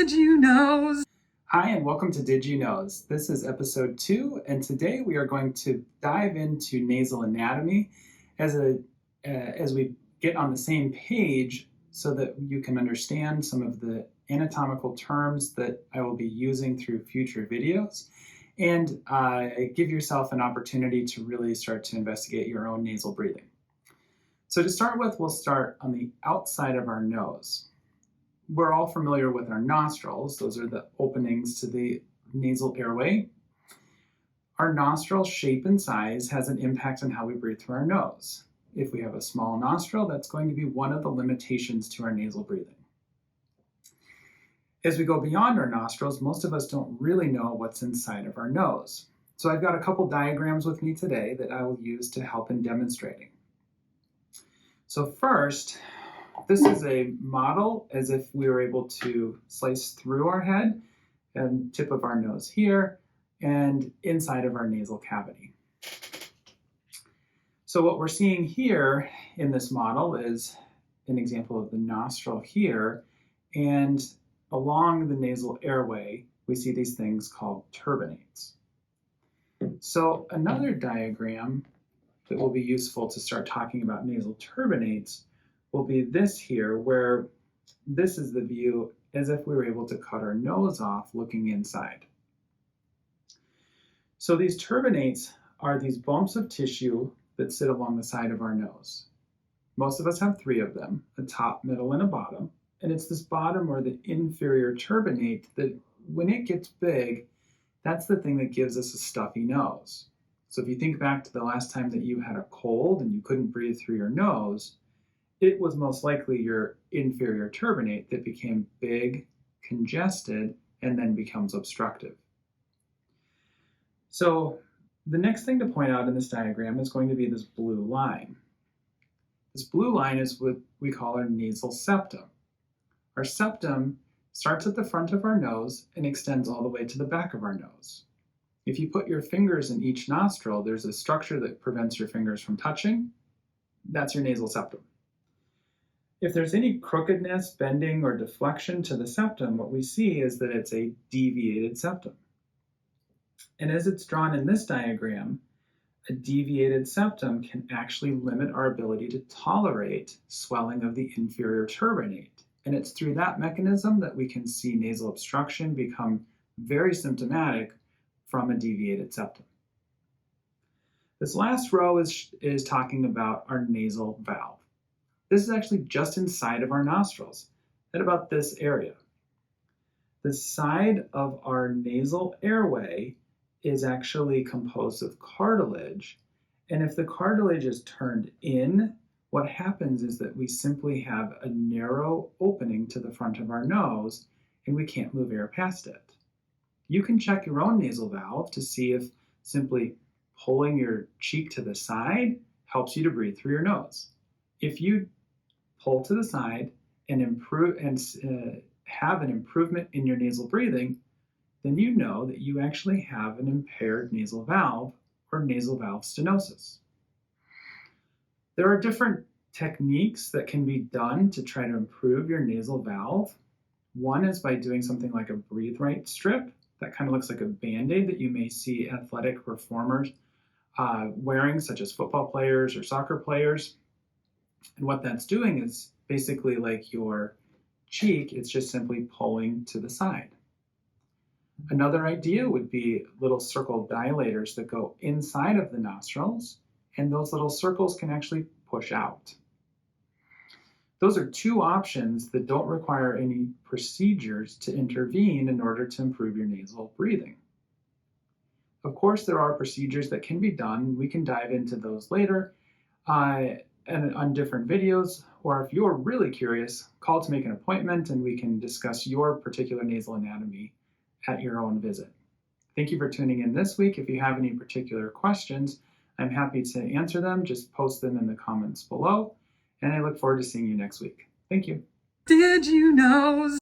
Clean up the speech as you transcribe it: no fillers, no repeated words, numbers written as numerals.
Did you know? Hi, and welcome to Did You Knows? This is episode 2, and today we are going to dive into nasal anatomy as we get on the same page so that you can understand some of the anatomical terms that I will be using through future videos, and give yourself an opportunity to really start to investigate your own nasal breathing. So to start with, we'll start on the outside of our nose. We're all familiar with our nostrils. Those are the openings to the nasal airway. Our nostril shape and size has an impact on how we breathe through our nose. If we have a small nostril, that's going to be one of the limitations to our nasal breathing. As we go beyond our nostrils, most of us don't really know what's inside of our nose. So I've got a couple diagrams with me today that I will use to help in demonstrating. So first, this is a model as if we were able to slice through our head and tip of our nose here and inside of our nasal cavity. So what we're seeing here in this model is an example of the nostril here, and along the nasal airway, we see these things called turbinates. So another diagram that will be useful to start talking about nasal turbinates will be this here, where this is the view as if we were able to cut our nose off looking inside. So these turbinates are these bumps of tissue that sit along the side of our nose. Most of us have 3 of them, a top, middle, and a bottom. And it's this bottom or the inferior turbinate that when it gets big, that's the thing that gives us a stuffy nose. So if you think back to the last time that you had a cold and you couldn't breathe through your nose, it was most likely your inferior turbinate that became big, congested, and then becomes obstructive. So the next thing to point out in this diagram is going to be this blue line. This blue line is what we call our nasal septum. Our septum starts at the front of our nose and extends all the way to the back of our nose. If you put your fingers in each nostril, there's a structure that prevents your fingers from touching. That's your nasal septum. If there's any crookedness, bending, or deflection to the septum, what we see is that it's a deviated septum. And as it's drawn in this diagram, a deviated septum can actually limit our ability to tolerate swelling of the inferior turbinate. And it's through that mechanism that we can see nasal obstruction become very symptomatic from a deviated septum. This last row is talking about our nasal valve. This is actually just inside of our nostrils, at about this area. The side of our nasal airway is actually composed of cartilage, and if the cartilage is turned in, what happens is that we simply have a narrow opening to the front of our nose, and we can't move air past it. You can check your own nasal valve to see if simply pulling your cheek to the side helps you to breathe through your nose. If you pull to the side and have an improvement in your nasal breathing, then you know that you actually have an impaired nasal valve or nasal valve stenosis. There are different techniques that can be done to try to improve your nasal valve. One is by doing something like a breathe right strip. That kind of looks like a Band-Aid that you may see athletic performers wearing, such as football players or soccer players. And what that's doing is basically like your cheek, it's just simply pulling to the side. Another idea would be little circle dilators that go inside of the nostrils, and those little circles can actually push out. Those are 2 options that don't require any procedures to intervene in order to improve your nasal breathing. Of course, there are procedures that can be done. We can dive into those later and on different videos, or if you're really curious, call to make an appointment and we can discuss your particular nasal anatomy at your own visit. Thank you for tuning in this week. If you have any particular questions, I'm happy to answer them. Just post them in the comments below, and I look forward to seeing you next week. Thank you. Did you know?